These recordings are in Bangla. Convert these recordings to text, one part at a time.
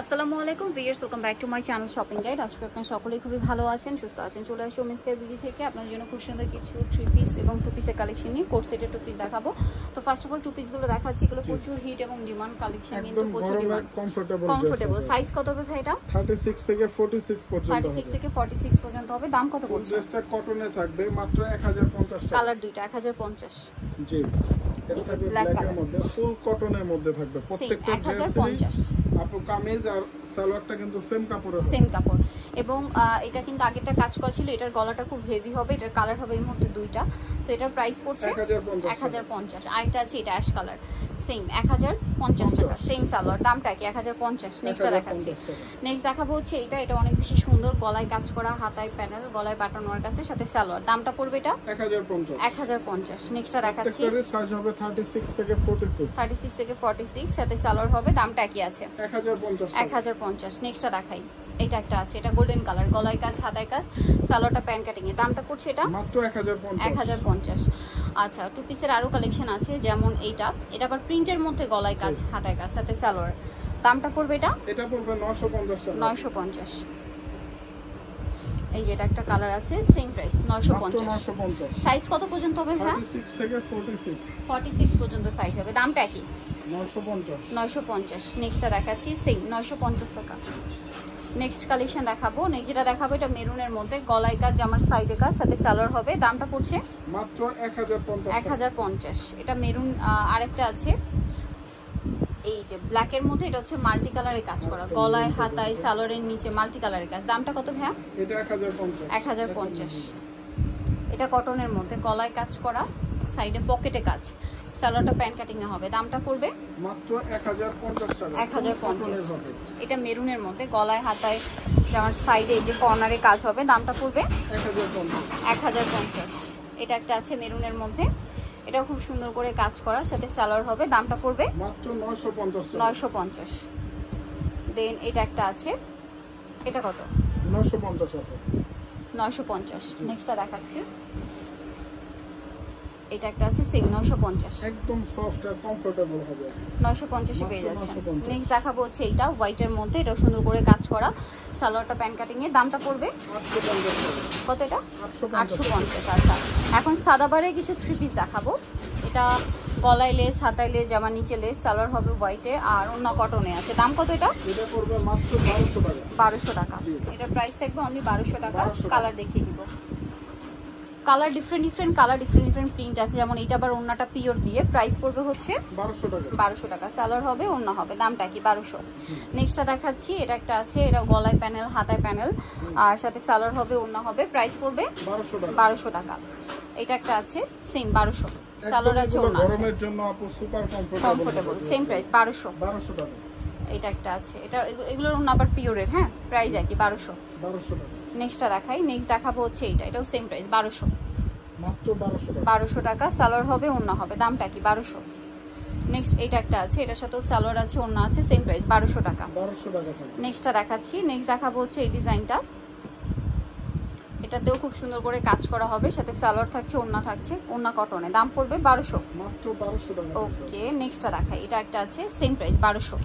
আসসালামু আলাইকুম viewers, welcome back to my channel shopping guide. আজকে আপনারা সকলেই খুবই ভালো আছেন, সুস্থ আছেন। চলে আসো মিসকের বিডি থেকে আপনার জন্য খুব সুন্দর কিছু 3 পিস এবং 2 পিসের কালেকশন নিয়ে কোট সেটের 2 পিস দেখাবো। তো ফার্স্ট অফ অল 2 পিসগুলো দেখাচ্ছি। এগুলো প্রচুর হিট এবং ডিমান্ড কালেকশন, কিন্তু প্রচুর ডিমান্ড, কমফোর্টেবল। সাইজ কত হবে ভাই এটা? 36 থেকে 46 পর্যন্ত 36 থেকে 46 পর্যন্ত হবে। দাম কত পড়ছে? ড্রেসটা কটনে থাকবে মাত্র 1050 টাকা। কালার দুইটা 1050। জি, এটা ব্ল্যাক কালার মধ্যে ফুল কটনের মধ্যে থাকবে। প্রত্যেকটা 1050 আপু কামিজ আর সালোয়ারটা কিন্তু সেম কাপড় হবে, সেম কাপড়। এবং এটা কিন্তু আগেরটা কাজ করা ছিল, এটার গলাটা খুব হেভি হবে, এটার কালার হবে এই মুহূর্তে দুইটা। সো এটার প্রাইস পড়ছে 1050। আরেকটা আছে এটা অ্যাশ কালার, সেম 1050 টাকা, সেম সালোয়ার, দামটা কি 1050। নেক্সটটা দেখাচ্ছি। নেক্সট দেখাবো হচ্ছে এটা অনেক বেশি সুন্দর, গলায় কাজ করা, হাতায় প্যানেল, গলায় বাটন ওয়ার্ক আছে, সাথে সালোয়ার। দামটা পড়বে এটা 1050। নেক্সটটা দেখাচ্ছি। সাইজ হবে 36 থেকে 46, 36 থেকে 46, সাথে সালোয়ার হবে। দামটা কি আছে? 1050। নেক্সটটা দেখাই। এটা একটা আছে, এটা গোল্ডেন কালার, গলায় কাজ, হাতায় কাজ, সালোয়ারটা প্যান কাটিং এ। দামটা পড়ছে এটা মাত্র 1050। আচ্ছা, 2 পিসের আরো কালেকশন আছে, যেমন এটা আবার প্রিন্টের মধ্যে, গলায় কাজ, হাতায় কাজ, সাথে সালোয়ার। দামটা পড়বে এটা পড়বে 950 টাকা। 950। এই যে এটা একটা কালার আছে, সেম প্রাইস 950। সাইজ কত পর্যন্ত হবে ভাই? 36 থেকে 46, 46 পর্যন্ত সাইজ হবে। দামটা কি? 950। নেক্সটটা দেখাচ্ছি, সেম 950 টাকা। নেক্সট কালেকশন দেখাবো। নেক্সট যেটা দেখাবো এটা মেরুনের মধ্যে, গলায় কাজ, জামার সাইডে কাজ, সাথে সালোয়ার হবে। দামটা পড়ছে মাত্র 1050। এটা মেরুন। আরেকটা আছে এই যে ব্ল্যাকের মধ্যে, এটা হচ্ছে মাল্টি কালারে কাজ করা, গলায়, হাতায়, সালোয়ারের নিচে মাল্টি কালারের কাজ। দামটা কত ভাইয়া? এটা 1050। এটা কটনের মধ্যে, গলায় কাজ করা, সাইডে পকেটে কাজ, সালোয়ারটা প্যান কাটিং এ হবে। দামটা পড়বে মাত্র 1050 টাকা। 1050। এটা মেরুনের মধ্যে, গলায়, হাতায়, জামার সাইডে এই যে কর্নারে কাজ হবে। দামটা পড়বে 1050। এটা একটা আছে মেরুনের মধ্যে, এটা খুব সুন্দর করে কাজ করা, সাথে সালোয়ার হবে। দামটা পড়বে মাত্র 950। দেন এটা একটা আছে, এটা কত? 950 টাকা। 950। নেক্সটটা দেখাচ্ছি। এটা একটা আছে, সেম 950, একদম সফট আর কমফোর্টেবল হবে। 950 এ পেয়ে যাচ্ছে। নেক্সট দেখাবো হচ্ছে এটা হোয়াইটের মধ্যে, এটা সুন্দর করে কাজ করা, সালোয়ারটা প্যান কাটিং এ। দামটা পড়বে 850 টাকা। কত এটা? 850। আচ্ছা, এখন সাদাবারের কিছু 3 পিস দেখাবো। এটা গলায় লেস, হাতায় লেস, জামার নিচে লেস, সালোয়ার হবে হোয়াইটে, আর অন্য কটনে আছে। দাম কত এটা? এটা পড়বে মাত্র 1200 টাকা। 1200 টাকা। এটা প্রাইস থাকবে অনলি 1200 টাকা। কালার দেখিয়ে দিব। Colour different colour, different print আছে, যেমন এটা আবার ওন্নাটা পিওর দিয়ে। প্রাইস পড়বে হচ্ছে 1200 টাকা। সালোয়ার হবে, ওন্না হবে। দামটা কি? 1200। নেক্সটটা দেখাচ্ছি। এটা একটা আছে, এটা গলায় প্যানেল, হাতায় প্যানেল, আর সাথে সালোয়ার হবে, ওন্না হবে। প্রাইস পড়বে 1200 টাকা। এটা একটা আছে, সেম 1200, সালোয়ার আছে, ওন্না আছে। গরমের জন্য আপু সুপার কমফোর্টেবল, সেম প্রাইস 1200 টাকা। এটা একটা আছে, এটা এগুলোর ওন্না আবার পিওরের। হ্যাঁ, প্রাইস একই 1200 টাকা। নেক্সটটা দেখাই। নেক্সট দেখাবো হচ্ছে এটাও সেম প্রাইস 1200, মাত্র 1200 টাকা। সালোয়ার হবে, ওন্না হবে। দামটা কি? 1200। নেক্সট এটা একটা আছে, এটার সাথে সালোয়ার আছে, ওন্না আছে, সেম প্রাইস 1200 টাকা। নেক্সটটা দেখাচ্ছি। নেক্সট দেখাবো হচ্ছে এই ডিজাইনটা, এটাতেও খুব সুন্দর করে কাজ করা হবে, সাথে সালোয়ার থাকছে, ওন্না থাকছে, ওন্না কটনে। দাম পড়বে 1200, মাত্র 1200 টাকা। ওকে। নেক্সটটা দেখাই। এটা একটা আছে, সেম প্রাইস 1200।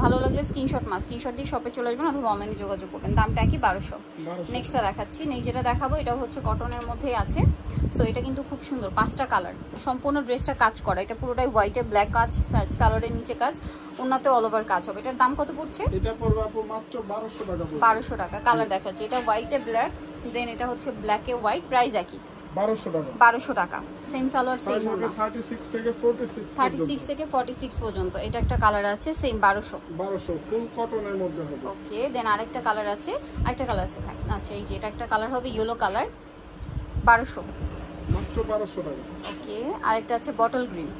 ভালো লাগলে স্ক্রিনশট দিয়ে শপে চলে আসবেন অথবা অনলাইনে যোগাযোগ করবেন। দামটা কি? 1200। নেক্সটটা দেখাচ্ছি। নেক্সট যেটা দেখাবো এটা হচ্ছে কটনের মধ্যেই আছে। সো এটা কিন্তু খুব সুন্দর, 5টা কালার, সম্পূর্ণ ড্রেসটা কাজ করা। এটা পুরোটাই হোয়াইটে ব্ল্যাক কাজ, সালোয়ারের নিচে কাজ, ওন্নাতে অল ওভার কাজ হবে। এটার দাম কত পড়ছে? এটা পড়বে আপু মাত্র 1200 টাকা। 1200 টাকা। কালার দেখাচ্ছি। এটা হোয়াইটে ব্ল্যাক, দেন এটা হচ্ছে ব্ল্যাকে হোয়াইট। প্রাইস একই 1200 টাকা। সেম সালোয়ার, সেম ওন্না। 36 থেকে 46 পর্যন্ত। এটা একটা কালার আছে, সেম 1200 ফুল কটনের মধ্যে হবে। ওকে। দেন আরেকটা কালার আছে, আরেকটা কালার আছে ভাই। আচ্ছা, এই যে এটা একটা কালার হবে ইয়েলো কালার, 1200, মাত্র 1200 টাকা। ওকে। আরেকটা আছে বটল গ্রিন।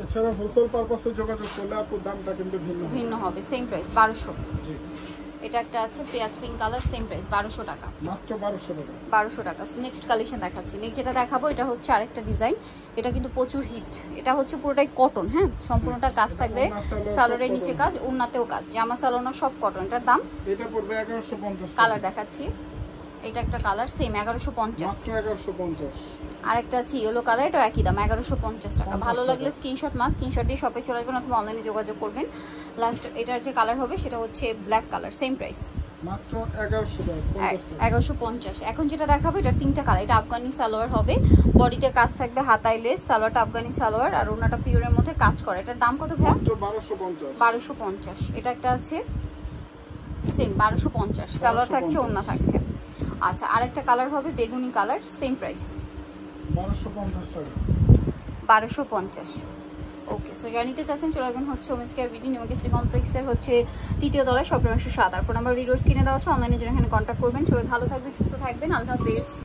এছাড়া হোলসেল পারপাসে যোগাযোগ করলে আপু দামটা কিন্তু ভিন্ন হবে, সেম প্রাইস 1200। জি। এটা একটা আছে পেঁয়াজ পিঙ্ক কালার, সেম প্রাইস 1200 টাকা। মাত্র 1200 টাকা। 1200 টাকা। নেক্সট কালেকশন দেখাচ্ছি। নেক্সট যেটা দেখাবো এটা হচ্ছে আরেকটা ডিজাইন, এটা কিন্তু প্রচুর হিট। এটা হচ্ছে পুরোটাই কটন। হ্যাঁ, সম্পূর্ণটা কাজ থাকবে, সালোয়ারের নিচে কাজ, ওন্নাতেও কাজ, জামা সালোয়ার সব কটন। এটার দাম? এটা পড়বে 1150। কালার দেখাচ্ছি। এটা একটা কালার সেম 1150 মাত্র 1150। আরেকটা আছে ইয়েলো কালার, এটা একই দাম 1150 টাকা। ভালো লাগলে স্ক্রিনশট দিয়ে শপে চলে আসবেন অথবা অনলাইনে যোগাযোগ করবেন। লাস্ট এটার যে কালার হবে সেটা হচ্ছে ব্ল্যাক কালার, সেম প্রাইস মাত্র 1150। এখন যেটা দেখাবো এটা তিনটা কালার। এটা আফগানি সালোয়ার হবে, বডিতে কাজ থাকবে, হাতায় লেস, সালোয়ারটা আফগানি সালোয়ার আর ওনাটা পিওরের মধ্যে কাজ করে। এটার দাম কত ভাই? মাত্র 1250। 1250। এটা একটা আছে সেম 1250, সালোয়ার থাকছে, ওড়না থাকছে। আচ্ছা আরেকটা কালার হবে বেগুনি কালার, সেম প্রাইস 1250 টাকা। 1250। ওকে, সো যারা নিতে চাচ্ছেন চলে আসবেন হচ্ছে women's care BD new market কমপ্লেক্সের হচ্ছে 3য় তলায়, শপ নম্বর 7। আর ফোন নাম্বার ভিডিওস কিনে দেওয়া আছে, অনলাইনে জন্য এখানে কন্ট্যাক্ট করবেন। সবাই ভালো থাকবেন, সুস্থ থাকবেন, আল্লাহ হাফেজ।